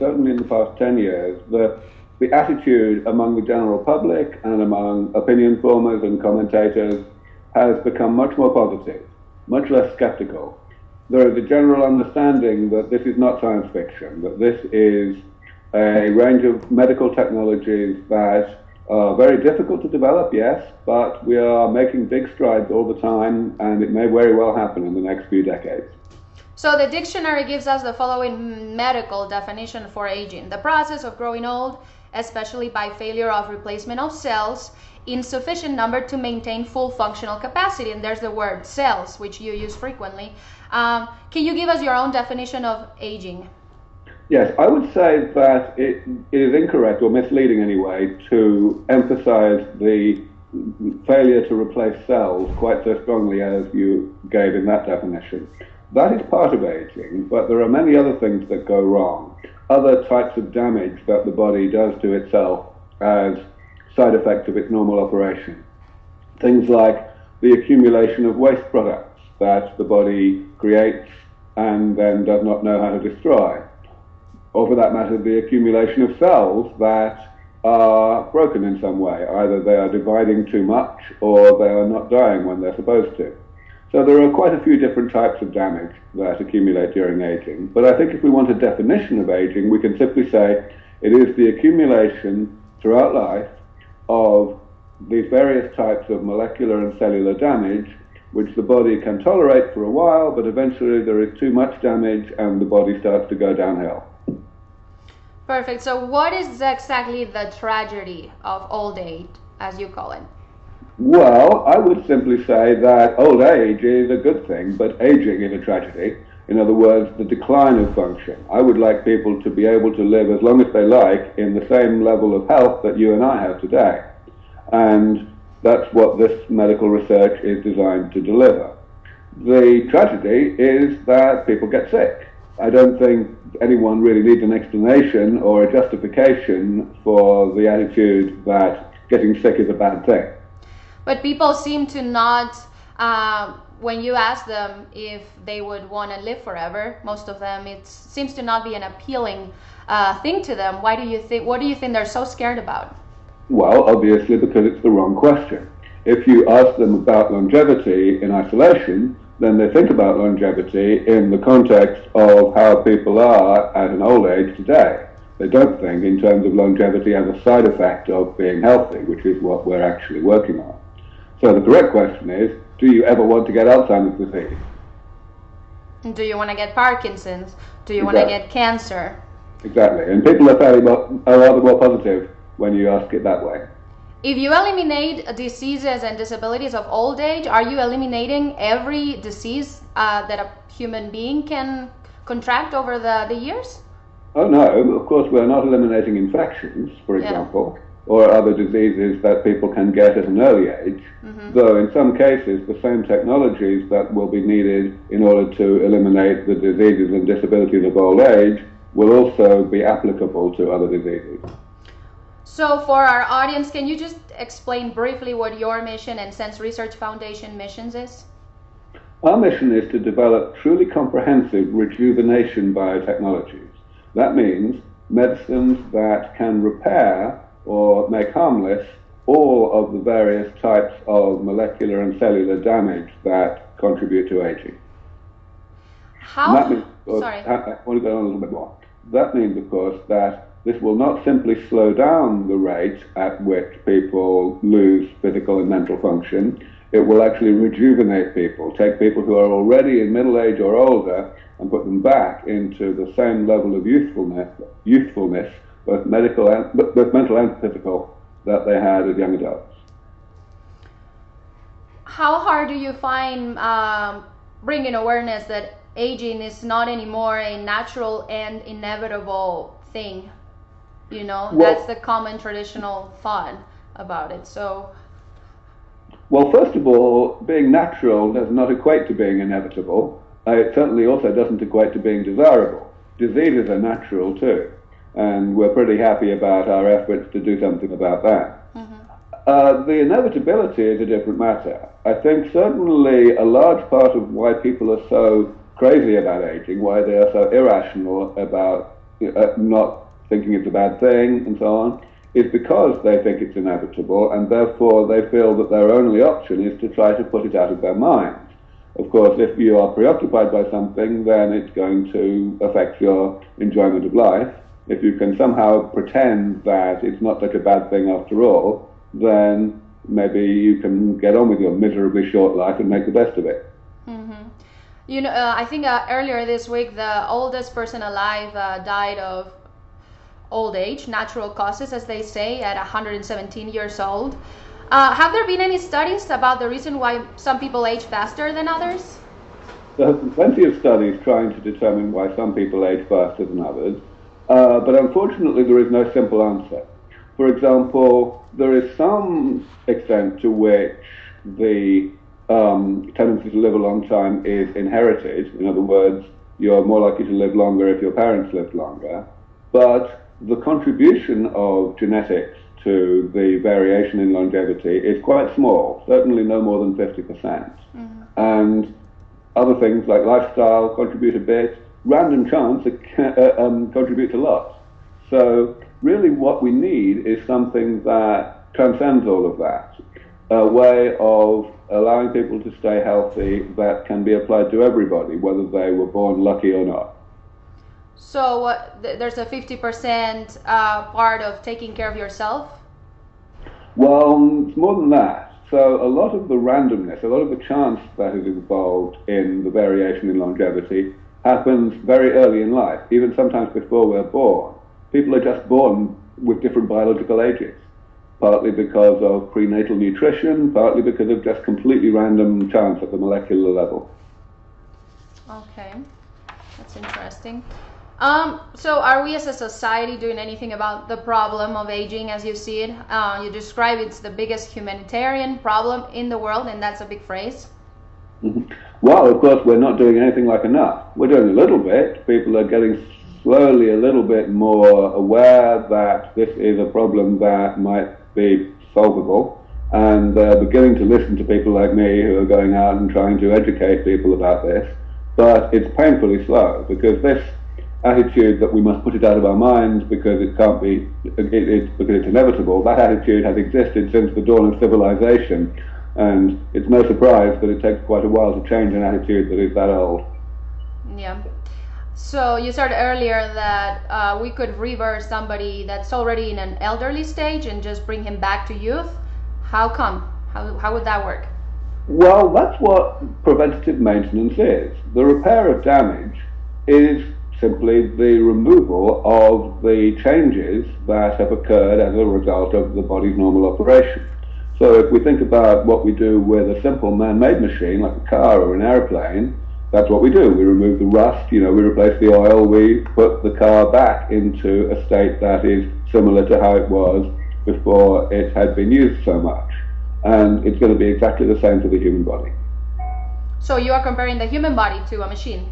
certainly in the past 10 years, the attitude among the general public and among opinion formers and commentators has become much more positive, much less skeptical. There is a general understanding that this is not science fiction, that this is a range of medical technologies that are very difficult to develop, yes, but we are making big strides all the time, and it may very well happen in the next few decades. So the dictionary gives us the following medical definition for aging: the process of growing old, especially by failure of replacement of cells in sufficient number to maintain full functional capacity. And there's the word cells, which you use frequently. Can you give us your own definition of aging? Yes, I would say that it is incorrect, or misleading anyway, to emphasize the failure to replace cells quite so strongly as you gave in that definition. That is part of aging, but there are many other things that go wrong, other types of damage that the body does to itself as side effects of its normal operation. Things like the accumulation of waste products that the body creates and then does not know how to destroy. Or for that matter, the accumulation of cells that are broken in some way. Either they are dividing too much or they are not dying when they're supposed to. So there are quite a few different types of damage that accumulate during aging. But I think if we want a definition of aging, we can simply say it is the accumulation throughout life of these various types of molecular and cellular damage, which the body can tolerate for a while, but eventually there is too much damage and the body starts to go downhill. Perfect. So what is exactly the tragedy of old age, as you call it? Well, I would simply say that old age is a good thing, but aging is a tragedy. In other words, the decline of function. I would like people to be able to live as long as they like in the same level of health that you and I have today. And that's what this medical research is designed to deliver. The tragedy is that people get sick. I don't think anyone really needs an explanation or a justification for the attitude that getting sick is a bad thing. But people seem to not, when you ask them if they would want to live forever, most of them, it seems to not be an appealing thing to them. Why do you think? What do you think they're so scared about? Well, obviously because it's the wrong question. If you ask them about longevity in isolation, then they think about longevity in the context of how people are at an old age today. They don't think in terms of longevity as a side effect of being healthy, which is what we're actually working on. So the correct question is, do you ever want to get Alzheimer's disease? Do you want to get Parkinson's? Do you want to get cancer? Exactly. And people are rather more positive when you ask it that way. If you eliminate diseases and disabilities of old age, are you eliminating every disease that a human being can contract over the years? Oh no, of course we're not eliminating infections, for example, or other diseases that people can get at an early age, though in some cases the same technologies that will be needed in order to eliminate the diseases and disabilities of old age will also be applicable to other diseases. So for our audience, can you just explain briefly what your mission and S.E.N.S Research Foundation missions is? Our mission is to develop truly comprehensive rejuvenation biotechnologies. That means medicines that can repair or make harmless all of the various types of molecular and cellular damage that contribute to aging. Sorry. I want to go on a little bit more. That means, of course, that this will not simply slow down the rate at which people lose physical and mental function. It will actually rejuvenate people, take people who are already in middle age or older and put them back into the same level of youthfulness, both mental and physical, that they had as young adults. How hard do you find bringing awareness that aging is not anymore a natural and inevitable thing? You know, that's the common traditional thought about it. So, well, first of all, being natural does not equate to being inevitable. It certainly also doesn't equate to being desirable. Diseases are natural too, and we're pretty happy about our efforts to do something about that. The inevitability is a different matter. I think certainly a large part of why people are so crazy about aging, why they are so irrational about not thinking it's a bad thing and so on, is because they think it's inevitable, and therefore they feel that their only option is to try to put it out of their minds. Of course, if you are preoccupied by something, then it's going to affect your enjoyment of life. If you can somehow pretend that it's not such a bad thing after all, then maybe you can get on with your miserably short life and make the best of it. Mm-hmm. You know, I think earlier this week, the oldest person alive died of old age, natural causes, as they say, at 117 years old. Have there been any studies about the reason why some people age faster than others? There have been plenty of studies trying to determine why some people age faster than others, but unfortunately there is no simple answer. For example, there is some extent to which the tendency to live a long time is inherited. In other words, you're more likely to live longer if your parents lived longer. But the contribution of genetics to the variation in longevity is quite small, certainly no more than 50%. Mm-hmm. And other things like lifestyle contribute a bit. Random chance contributes a lot. So really what we need is something that transcends all of that, a way of allowing people to stay healthy that can be applied to everybody, whether they were born lucky or not. So there's a 50% part of taking care of yourself? Well, it's more than that. So a lot of the randomness, a lot of the chance that is involved in the variation in longevity happens very early in life, even sometimes before we're born. People are just born with different biological ages, partly because of prenatal nutrition, partly because of just completely random chance at the molecular level. Okay, that's interesting. So are we as a society doing anything about the problem of aging as you see it? You describe it's the biggest humanitarian problem in the world, and that's a big phrase. Mm-hmm. Well, of course, we're not doing anything like enough. We're doing a little bit. People are getting slowly a little bit more aware that this is a problem that might be solvable, and they're beginning to listen to people like me who are going out and trying to educate people about this. But it's painfully slow, because this attitude that we must put it out of our minds because it can't be, because it's inevitable, that attitude has existed since the dawn of civilization, and it's no surprise that it takes quite a while to change an attitude that is that old. Yeah. So you said earlier that we could reverse somebody that's already in an elderly stage and just bring him back to youth. How come? How would that work? Well, that's what preventative maintenance is. The repair of damage is simply the removal of the changes that have occurred as a result of the body's normal operation. So if we think about what we do with a simple man-made machine like a car or an airplane, that's what we do. We remove the rust, we replace the oil, we put the car back into a state that is similar to how it was before it had been used so much. And it's going to be exactly the same for the human body. So you are comparing the human body to a machine?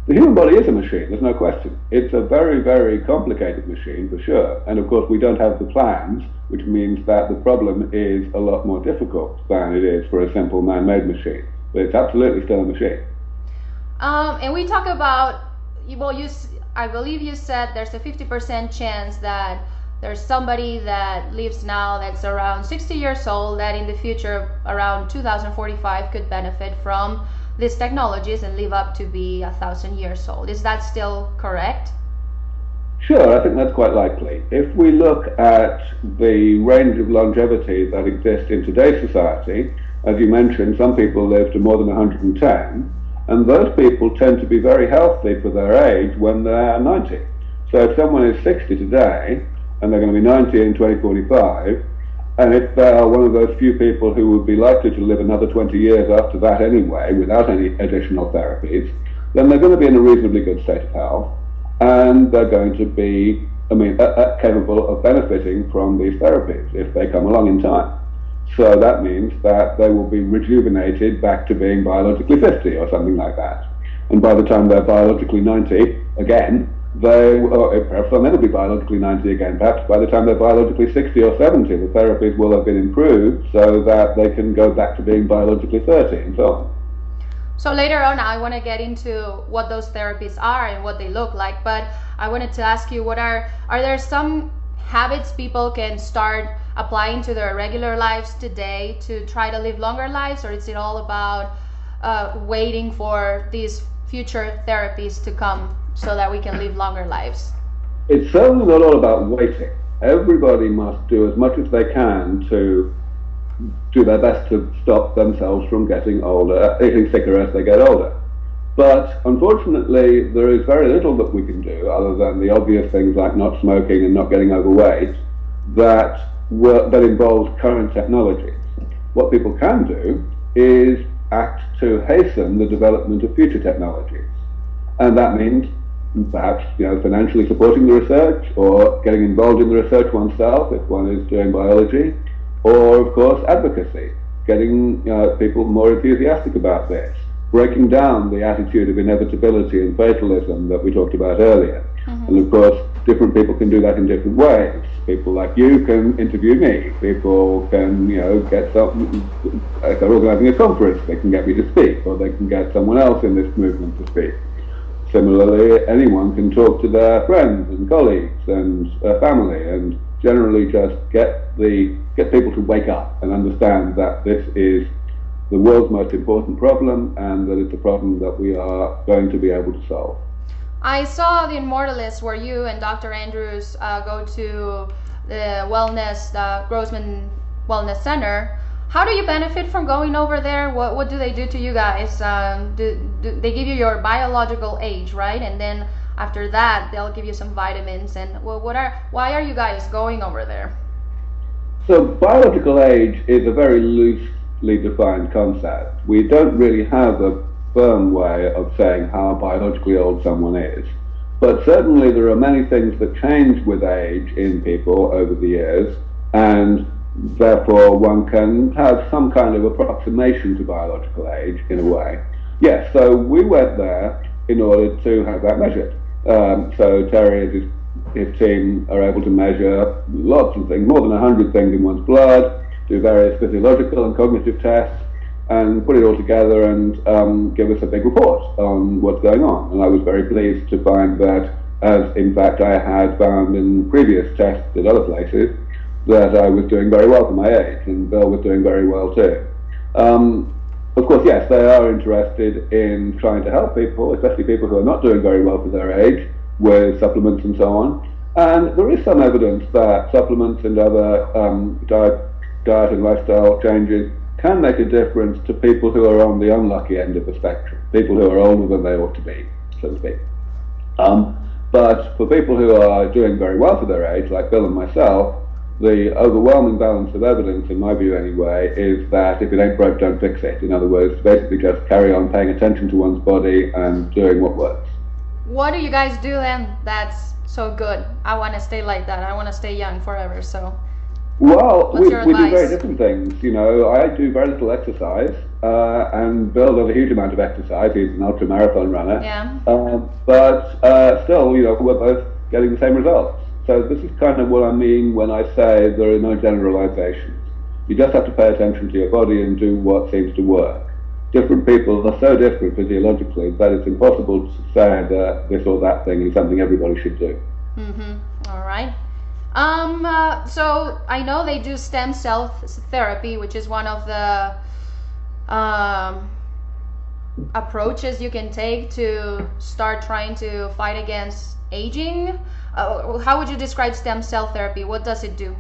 The human body is a machine, there's no question. It's a very, very complicated machine, for sure. And of course, we don't have the plans, which means that the problem is a lot more difficult than it is for a simple man-made machine. But it's absolutely still a machine. And we talk about, well, I believe you said there's a 50% chance that there's somebody that lives now that's around 60 years old that in the future, around 2045, could benefit from these technologies and live up to be 1,000 years old. Is that still correct? Sure, I think that's quite likely. If we look at the range of longevity that exists in today's society, as you mentioned, some people live to more than 110, and those people tend to be very healthy for their age when they're 90. So if someone is 60 today, and they're going to be 90 in 2045, and if they are one of those few people who would be likely to live another 20 years after that anyway, without any additional therapies, then they're going to be in a reasonably good state of health, and they're going to be, capable of benefiting from these therapies if they come along in time. So that means that they will be rejuvenated back to being biologically 50 or something like that. And by the time they're biologically 90 again, perhaps they'll never be biologically 90 again. Perhaps by the time they're biologically 60 or 70, the therapies will have been improved so that they can go back to being biologically 30 and so on. So later on, I want to get into what those therapies are and what they look like. But I wanted to ask you, are there some habits people can start applying to their regular lives today to try to live longer lives, or is it all about waiting for these future therapies to come so that we can live longer lives? It's certainly not all about waiting. Everybody must do as much as they can to do their best to stop themselves from getting older, getting sicker as they get older. But unfortunately, there is very little that we can do other than the obvious things like not smoking and not getting overweight that involves current technologies. What people can do is act to hasten the development of future technologies. And that means perhaps financially supporting the research, or getting involved in the research oneself if one is doing biology, or of course advocacy, getting people more enthusiastic about this, breaking down the attitude of inevitability and fatalism that we talked about earlier. Mm-hmm. And of course, different people can do that in different ways. People like you can interview me. People can, get some, if they're organizing a conference, they can get me to speak, or they can get someone else in this movement to speak. Similarly, anyone can talk to their friends and colleagues and family, and generally just get people to wake up and understand that this is the world's most important problem, and that it's a problem that we are going to be able to solve. I saw the Immortalist where you and Dr. Andrews go to the Grossman Wellness Center. How do you benefit from going over there? What do they do to you guys? Do they give you your biological age, right? And then after that, they'll give you some vitamins. And why are you guys going over there? So biological age is a very loosely defined concept. We don't really have a firm way of saying how biologically old someone is. But certainly there are many things that change with age in people over the years, and therefore one can have some kind of approximation to biological age in a way. Yes, so we went there in order to have that measured. So Terry and his team are able to measure lots of things, more than 100 things in one's blood, do various physiological and cognitive tests, and put it all together and give us a big report on what's going on. And I was very pleased to find that, as in fact I had found in previous tests at other places, that I was doing very well for my age, and Bill was doing very well too. Of course, yes, they are interested in trying to help people, especially people who are not doing very well for their age, with supplements and so on. And there is some evidence that supplements and other diet and lifestyle changes can make a difference to people who are on the unlucky end of the spectrum, people who are older than they ought to be, so to speak. But for people who are doing very well for their age, like Bill and myself, the overwhelming balance of evidence, in my view anyway, is that if it ain't broke, don't fix it. In other words, basically just carry on paying attention to one's body and doing what works. What do you guys do then that's so good? I want to stay like that. I want to stay young forever, so... Well, we do very different things. I do very little exercise, and Bill does a huge amount of exercise. He's an ultra-marathon runner. Yeah. But still, we're both getting the same results. So this is kind of what I mean when I say there are no generalizations. You just have to pay attention to your body and do what seems to work. Different people are so different physiologically that it's impossible to say that this or that thing is something everybody should do. Mm-hmm. All right. So I know they do stem cell therapy, which is one of the approaches you can take to start trying to fight against aging. How would you describe stem cell therapy? What does it do?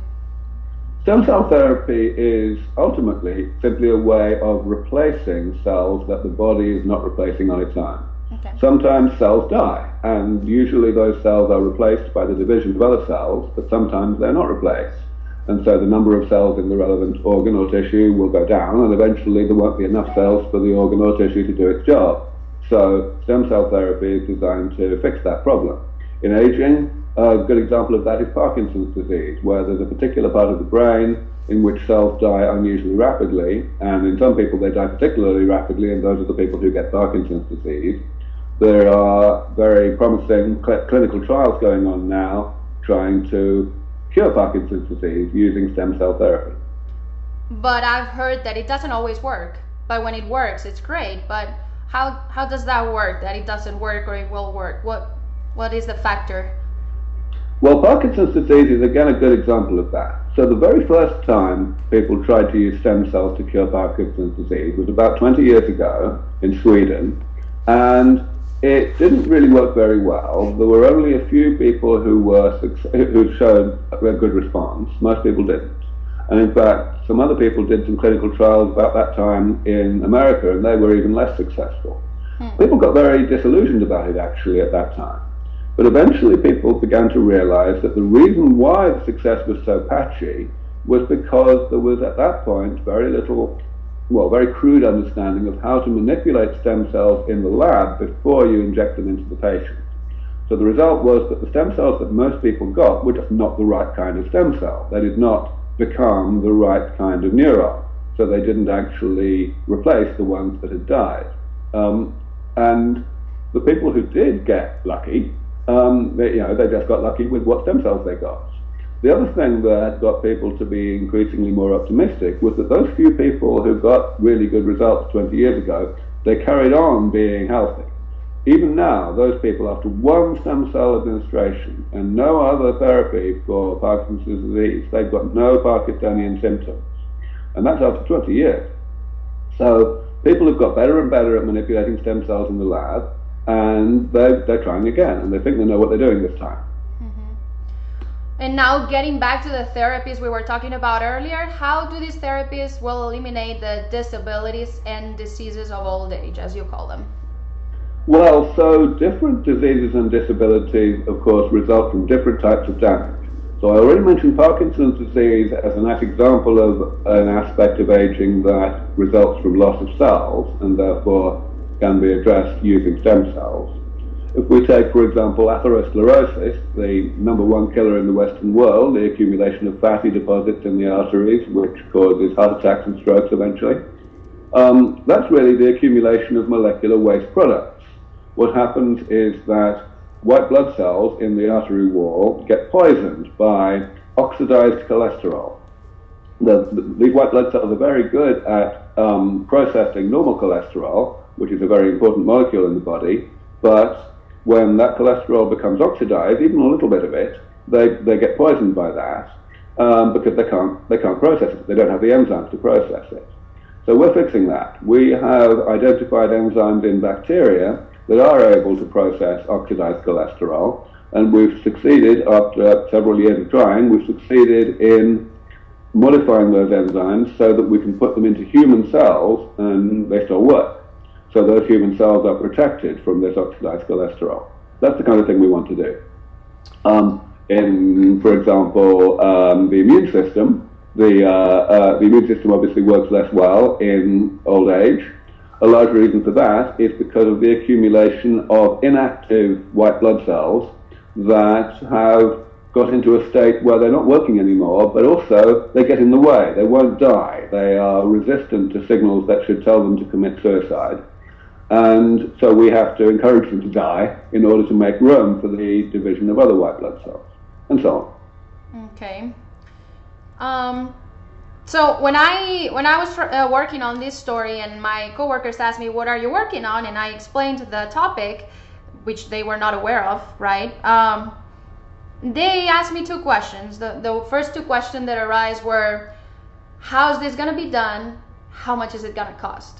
Stem cell therapy is ultimately simply a way of replacing cells that the body is not replacing on its own. Okay. Sometimes cells die, and usually those cells are replaced by the division of other cells, but sometimes they're not replaced. And so the number of cells in the relevant organ or tissue will go down, and eventually there won't be enough cells for the organ or tissue to do its job. So stem cell therapy is designed to fix that problem. In aging, a good example of that is Parkinson's disease, where there's a particular part of the brain in which cells die unusually rapidly, and in some people they die particularly rapidly, and those are the people who get Parkinson's disease. There are very promising clinical trials going on now trying to cure Parkinson's disease using stem cell therapy. But I've heard that it doesn't always work. But when it works, it's great. But how does that work? That it doesn't work or it will work? What is the factor? Well, Parkinson's disease is again a good example of that. So the very first time people tried to use stem cells to cure Parkinson's disease was about 20 years ago in Sweden, and it didn't really work very well. There were only a few people who showed a good response. Most people didn't. And in fact, some other people did some clinical trials about that time in America, and they were even less successful. People got very disillusioned about it actually at that time. But eventually people began to realize that the reason why the success was so patchy was because there was at that point very crude understanding of how to manipulate stem cells in the lab before you inject them into the patient. So the result was that the stem cells that most people got were just not the right kind of stem cell. They did not become the right kind of neuron. So they didn't actually replace the ones that had died. And the people who did get lucky, they just got lucky with what stem cells they got. The other thing that got people to be increasingly more optimistic was that those few people who got really good results 20 years ago, they carried on being healthy. Even now, those people, after one stem cell administration and no other therapy for Parkinson's disease, they've got no Parkinsonian symptoms. And that's after 20 years. So people have got better and better at manipulating stem cells in the lab, and they're trying again, and they think they know what they're doing this time. And now getting back to the therapies we were talking about earlier, how do these therapies will eliminate the disabilities and diseases of old age, as you call them? Well, so different diseases and disabilities, of course, result from different types of damage. So I already mentioned Parkinson's disease as a nice example of an aspect of aging that results from loss of cells and therefore can be addressed using stem cells. If we take, for example, atherosclerosis, the #1 killer in the Western world, the accumulation of fatty deposits in the arteries, which causes heart attacks and strokes eventually, that's really the accumulation of molecular waste products. What happens is that white blood cells in the artery wall get poisoned by oxidized cholesterol. These white blood cells are very good at processing normal cholesterol, which is a very important molecule in the body, but when that cholesterol becomes oxidized, even a little bit of it, they get poisoned by that because they can't process it. They don't have the enzymes to process it. So we're fixing that. We have identified enzymes in bacteria that are able to process oxidized cholesterol, and we've succeeded, after several years of trying, we've succeeded in modifying those enzymes so that we can put them into human cells and they still work. So those human cells are protected from this oxidized cholesterol. That's the kind of thing we want to do. For example, the immune system, the immune system obviously works less well in old age. A large reason for that is because of the accumulation of inactive white blood cells that have got into a state where they're not working anymore, but also they get in the way. They won't die. They are resistant to signals that should tell them to commit suicide. And so we have to encourage them to die in order to make room for the division of other white blood cells, and so on. Okay. So when I was working on this story and my coworkers asked me, what are you working on? And I explained the topic, which they were not aware of, right? They asked me two questions. The first two questions that arise were, how's this going to be done? How much is it going to cost?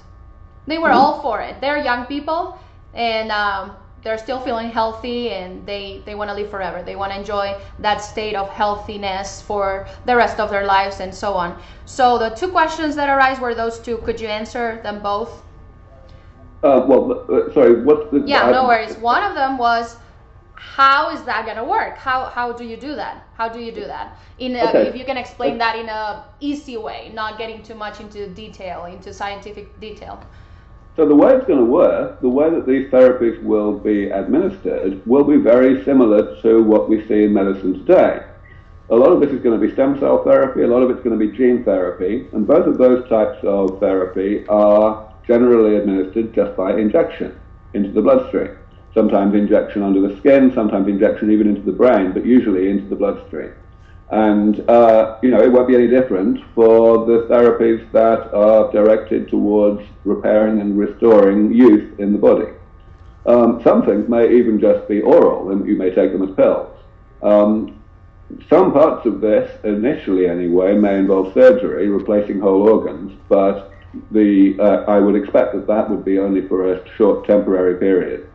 They were all for it. They're young people, and they're still feeling healthy, and they want to live forever. They want to enjoy that state of healthiness for the rest of their lives and so on. So the two questions that arise were those two. Could you answer them both? Sorry, what's the... Yeah, no worries. One of them was, how is that going to work? How do you do that? How do you do that? If you can explain that in a easy way, not getting too much into detail, into scientific detail. So the way it's going to work, the way that these therapies will be administered, will be very similar to what we see in medicine today. A lot of this is going to be stem cell therapy, a lot of it's going to be gene therapy, and both of those types of therapy are generally administered just by injection into the bloodstream. Sometimes injection under the skin, sometimes injection even into the brain, but usually into the bloodstream. And, it won't be any different for the therapies that are directed towards repairing and restoring youth in the body. Some things may even just be oral, and you may take them as pills. Some parts of this, initially anyway, may involve surgery, replacing whole organs, but I would expect that that would be only for a short temporary period.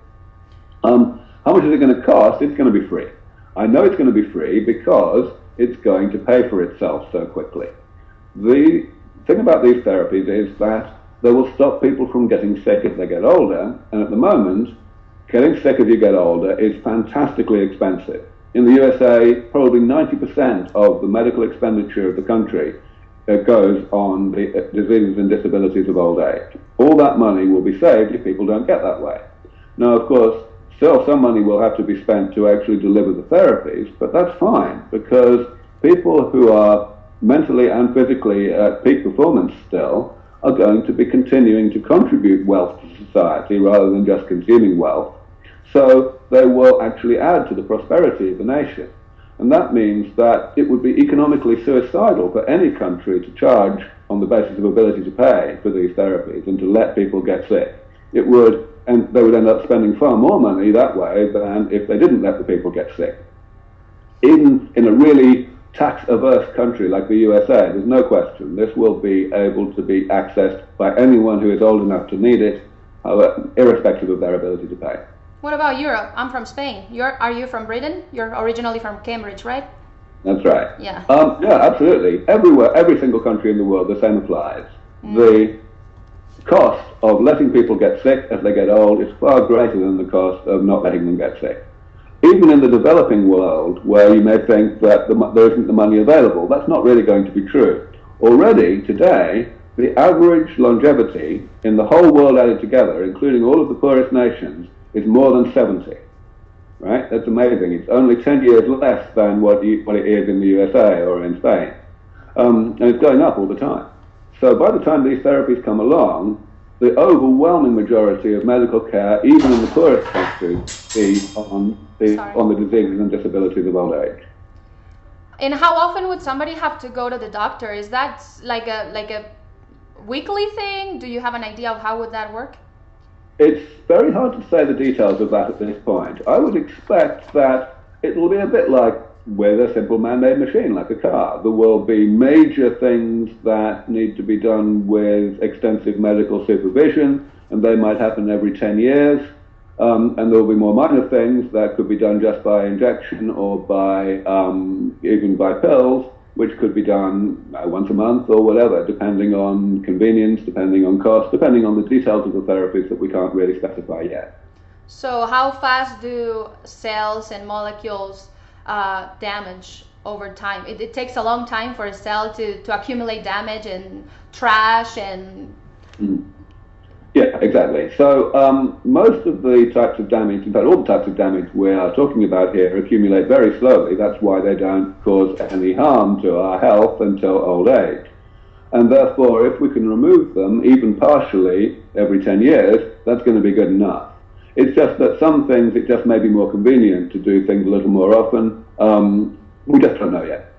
How much is it going to cost? It's going to be free. I know it's going to be free because it's going to pay for itself so quickly. The thing about these therapies is that they will stop people from getting sick as they get older, and at the moment, getting sick as you get older is fantastically expensive. In the USA, probably 90% of the medical expenditure of the country goes on the diseases and disabilities of old age. All that money will be saved if people don't get that way. Now, of course, still some money will have to be spent to actually deliver the therapies, but that's fine, because people who are mentally and physically at peak performance still are going to be continuing to contribute wealth to society rather than just consuming wealth. So they will actually add to the prosperity of the nation. And that means that it would be economically suicidal for any country to charge on the basis of ability to pay for these therapies and to let people get sick. It would, and they would end up spending far more money that way than if they didn't let the people get sick. Even in a really tax-averse country like the USA, there's no question this will be able to be accessed by anyone who is old enough to need it, irrespective of their ability to pay. What about Europe? I'm from Spain. Are you from Britain? You're originally from Cambridge, right? That's right. Yeah. Yeah, absolutely. Everywhere, every single country in the world, the same applies. The cost of letting people get sick as they get old is far greater than the cost of not letting them get sick. Even in the developing world, where you may think that there isn't the money available, that's not really going to be true. Already, today, the average longevity in the whole world added together, including all of the poorest nations, is more than 70. Right? That's amazing. It's only 10 years less than what it is in the USA or in Spain. And it's going up all the time. So by the time these therapies come along, the overwhelming majority of medical care, even in the poorest countries, is on the diseases and disabilities of old age. And how often would somebody have to go to the doctor? Is that like a weekly thing? Do you have an idea of how would that work? It's very hard to say the details of that at this point. I would expect that it will be a bit like with a simple man-made machine, like a car. There will be major things that need to be done with extensive medical supervision, and they might happen every 10 years. And there will be more minor things that could be done just by injection or by even by pills, which could be done once a month or whatever, depending on convenience, depending on cost, depending on the details of the therapies that we can't really specify yet. So how fast do cells and molecules damage over time? It takes a long time for a cell to accumulate damage and trash and... Yeah, exactly. So most of the types of damage, in fact all the types of damage we are talking about here, accumulate very slowly. That's why they don't cause any harm to our health until old age. And therefore, if we can remove them, even partially, every 10 years, that's going to be good enough. It's just that some things, it just may be more convenient to do things a little more often. We just don't know yet.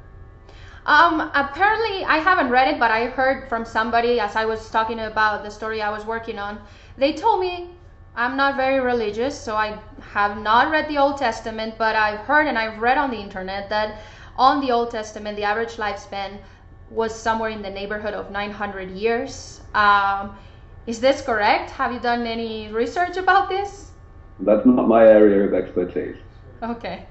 Apparently, I haven't read it, but I heard from somebody as I was talking about the story I was working on. They told me, I'm not very religious, so I have not read the Old Testament, but I've heard and I've read on the internet that on the Old Testament, the average lifespan was somewhere in the neighborhood of 900 years. Is this correct? Have you done any research about this? That's not my area of expertise. Okay.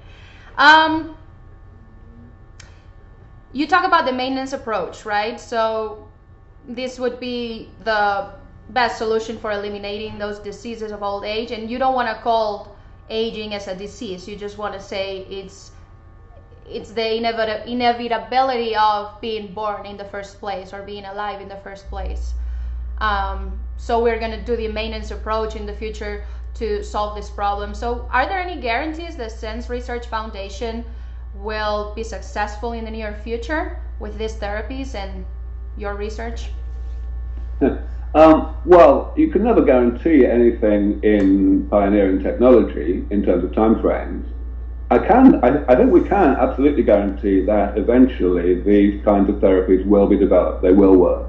You talk about the maintenance approach, right? So this would be the best solution for eliminating those diseases of old age, and you don't want to call aging as a disease. You just want to say it's the inevitability of being born in the first place or being alive in the first place. So we're going to do the maintenance approach in the future to solve this problem. So are there any guarantees the S.E.N.S Research Foundation will be successful in the near future with these therapies and your research? Well, you can never guarantee anything in pioneering technology in terms of timeframes. I think we can absolutely guarantee that eventually these kinds of therapies will be developed. They will work.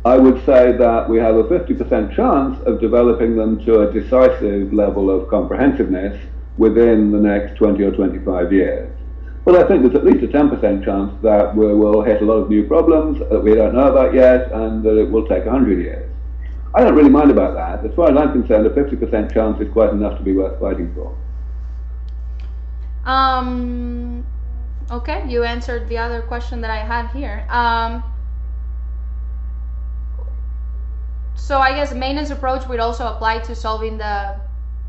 I would say that we have a 50% chance of developing them to a decisive level of comprehensiveness within the next 20 or 25 years. But I think there's at least a 10% chance that we will hit a lot of new problems that we don't know about yet, and that it will take 100 years. I don't really mind about that. As far as I'm concerned, a 50% chance is quite enough to be worth fighting for. Okay, you answered the other question that I had here. So I guess maintenance approach would also apply to solving the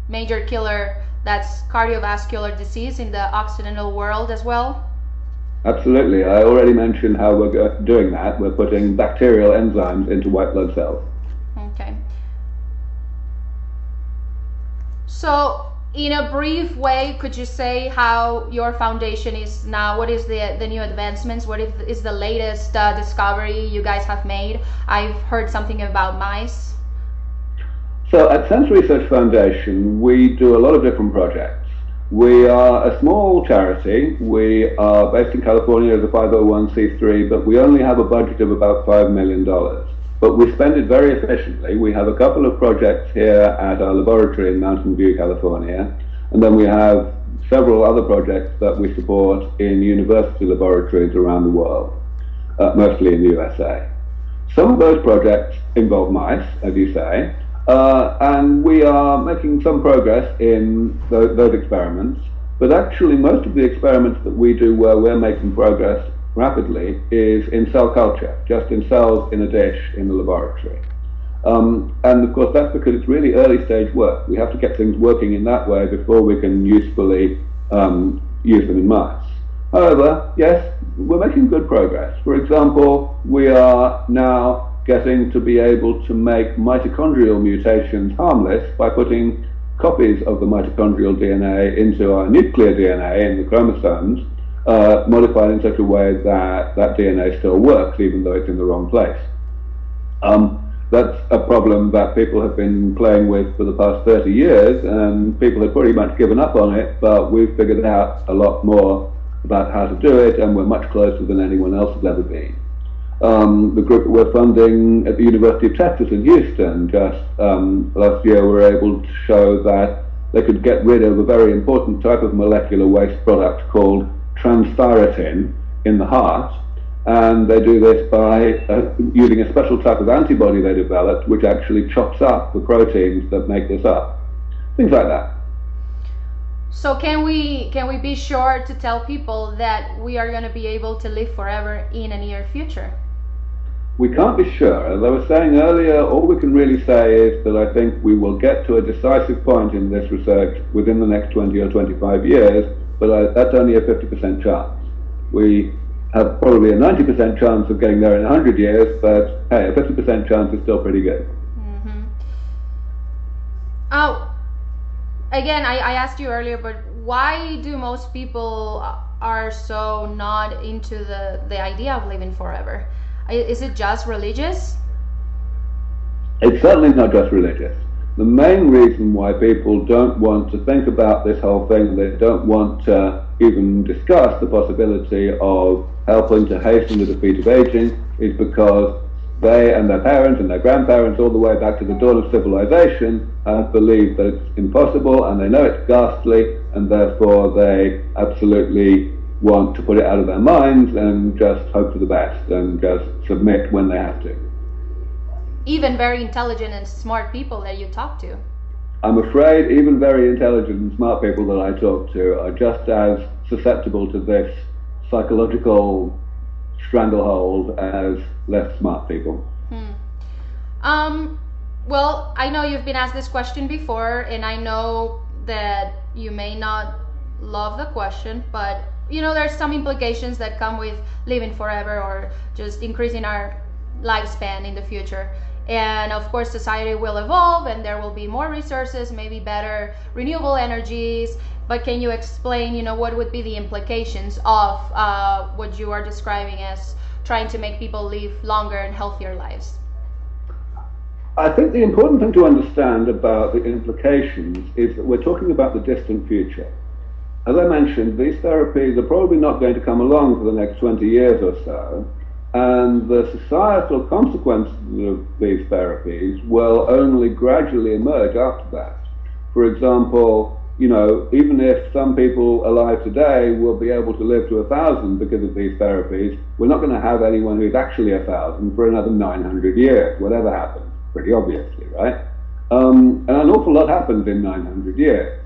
major killer that's cardiovascular disease in the Occidental world as well? Absolutely. I already mentioned how we're doing that. We're putting bacterial enzymes into white blood cells. Okay. So, in a brief way, could you say how your foundation is now? What is the new advancements? What is the latest discovery you guys have made? I've heard something about mice. So at S.E.N.S Research Foundation, we do a lot of different projects. We are a small charity. We are based in California as a 501c3, but we only have a budget of about $5 million. But we spend it very efficiently. We have a couple of projects here at our laboratory in Mountain View, California, and then we have several other projects that we support in university laboratories around the world, mostly in the USA. Some of those projects involve mice, as you say, and we are making some progress in those experiments, but actually most of the experiments that we do where we're making progress rapidly is in cell culture, just in cells in a dish in the laboratory. And of course that's because it's really early stage work. We have to get things working in that way before we can usefully use them in mice. However, yes, we're making good progress. For example, we are now getting to be able to make mitochondrial mutations harmless by putting copies of the mitochondrial DNA into our nuclear DNA in the chromosomes, modified in such a way that that DNA still works even though it's in the wrong place. That's a problem that people have been playing with for the past 30 years, and people have pretty much given up on it, but we've figured out a lot more about how to do it, and we're much closer than anyone else has ever been. The group that we're funding at the University of Texas in Houston just last year were able to show that they could get rid of a very important type of molecular waste product called transthyretin in the heart, and they do this by using a special type of antibody they developed which actually chops up the proteins that make this up. Things like that. So can we be sure to tell people that we are going to be able to live forever in a near future? We can't be sure. As I was saying earlier, all we can really say is that I think we will get to a decisive point in this research within the next 20 or 25 years, but that's only a 50% chance. We have probably a 90% chance of getting there in 100 years, but hey, a 50% chance is still pretty good. Mm-hmm. Oh, again, I asked you earlier, but why do most people are so not into the idea of living forever? Is it just religious? It's certainly not just religious. The main reason why people don't want to think about this whole thing, they don't want to even discuss the possibility of helping to hasten the defeat of aging, is because they and their parents and their grandparents all the way back to the dawn of civilization have believed that it's impossible, and they know it's ghastly, and therefore they absolutely want to put it out of their minds and just hope for the best and just submit when they have to. Even very intelligent and smart people that you talk to. I'm afraid even very intelligent and smart people that I talk to are just as susceptible to this psychological stranglehold as less smart people. Well, I know you've been asked this question before, and I know that you may not love the question, but you know, there's some implications that come with living forever or just increasing our lifespan in the future. And of course, society will evolve and there will be more resources, maybe better renewable energies. But can you explain, you know, what would be the implications of what you are describing as trying to make people live longer and healthier lives? I think the important thing to understand about the implications is that we're talking about the distant future. As I mentioned, these therapies are probably not going to come along for the next 20 years or so. And the societal consequences of these therapies will only gradually emerge after that. For example, even if some people alive today will be able to live to 1,000 because of these therapies, we're not going to have anyone who's actually 1,000 for another 900 years, whatever happens, pretty obviously, right? And an awful lot happens in 900 years.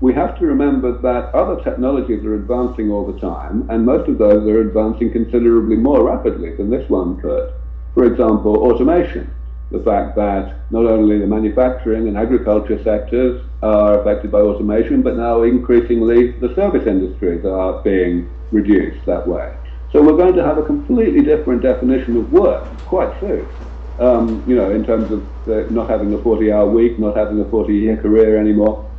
We have to remember that other technologies are advancing all the time, and most of those are advancing considerably more rapidly than this one could. For example, automation. The fact that not only the manufacturing and agriculture sectors are affected by automation, but now increasingly the service industries are being reduced that way. So we're going to have a completely different definition of work quite soon. In terms of not having a 40-hour week, not having a 40-year career anymore.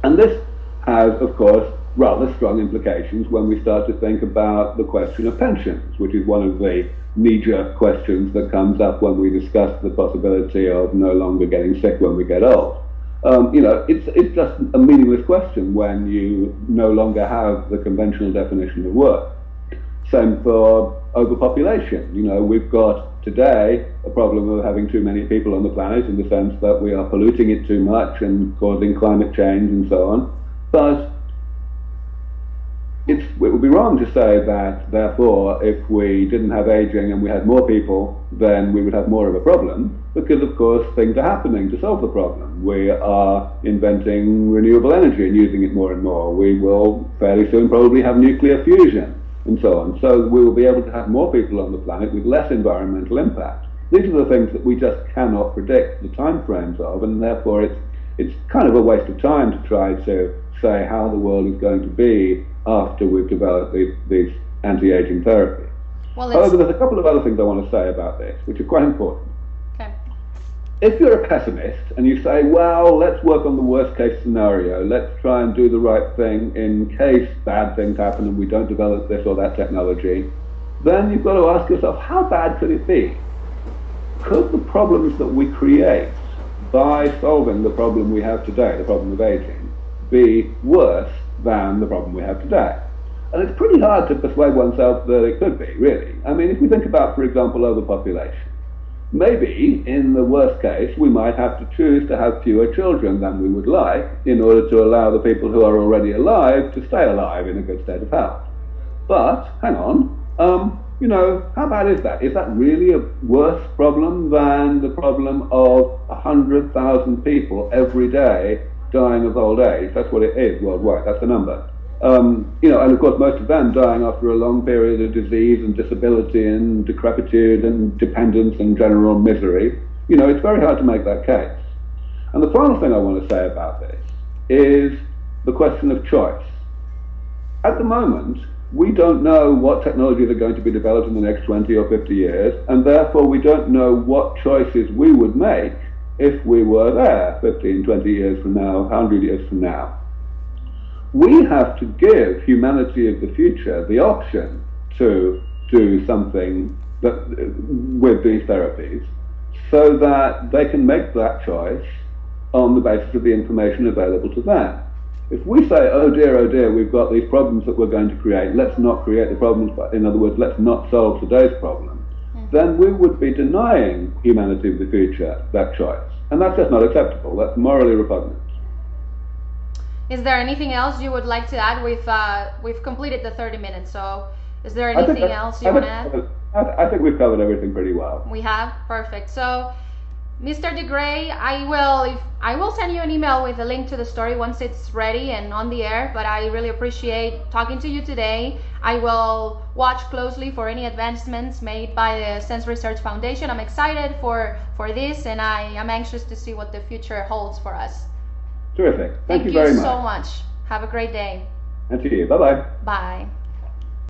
And this has, of course, rather strong implications when we start to think about the question of pensions, which is one of the knee-jerk questions that comes up when we discuss the possibility of no longer getting sick when we get old. It's just a meaningless question when you no longer have the conventional definition of work. Same for overpopulation. We've got today a problem of having too many people on the planet in the sense that we are polluting it too much and causing climate change and so on. But it would be wrong to say that, therefore, if we didn't have aging and we had more people, then we would have more of a problem, because, of course, things are happening to solve the problem. We are inventing renewable energy and using it more and more. We will fairly soon probably have nuclear fusion and so on. So we will be able to have more people on the planet with less environmental impact. These are the things that we just cannot predict the time frames of, and therefore it's kind of a waste of time to try to say how the world is going to be after we've developed these anti-aging therapies. However, there's a couple of other things I want to say about this, which are quite important. Okay. If you're a pessimist and you say, well, let's work on the worst case scenario, let's try and do the right thing in case bad things happen and we don't develop this or that technology, then you've got to ask yourself, how bad could it be? Could the problems that we create by solving the problem we have today, the problem of aging, be worse than the problem we have today? And it's pretty hard to persuade oneself that it could be, really. I mean, if we think about, for example, overpopulation, maybe in the worst case we might have to choose to have fewer children than we would like in order to allow the people who are already alive to stay alive in a good state of health. But, hang on, how bad is that? Is that really a worse problem than the problem of 100,000 people every day dying of old age? That's what it is worldwide, that's the number. And of course most of them dying after a long period of disease and disability and decrepitude and dependence and general misery. It's very hard to make that case. And the final thing I want to say about this is the question of choice. At the moment, we don't know what technologies are going to be developed in the next 20 or 50 years, and therefore we don't know what choices we would make if we were there 15, 20 years from now, 100 years from now. We have to give humanity of the future the option to do something with these therapies so that they can make that choice on the basis of the information available to them. If we say, oh dear, we've got these problems that we're going to create, let's not create the problems, but in other words, let's not solve today's problem, then we would be denying humanity of the future that choice. And that's just not acceptable. That's morally repugnant. Is there anything else you would like to add? We've completed the 30 minutes, so is there anything else you want to add? I think we've covered everything pretty well. We have? Perfect. So, Mr. de Grey, I will send you an email with a link to the story once it's ready and on the air, but I really appreciate talking to you today. I will watch closely for any advancements made by the S.E.N.S Research Foundation. I'm excited for this, and I am anxious to see what the future holds for us. Terrific. Thank you very much. Thank you so much. Have a great day. And to you. Bye-bye. Bye.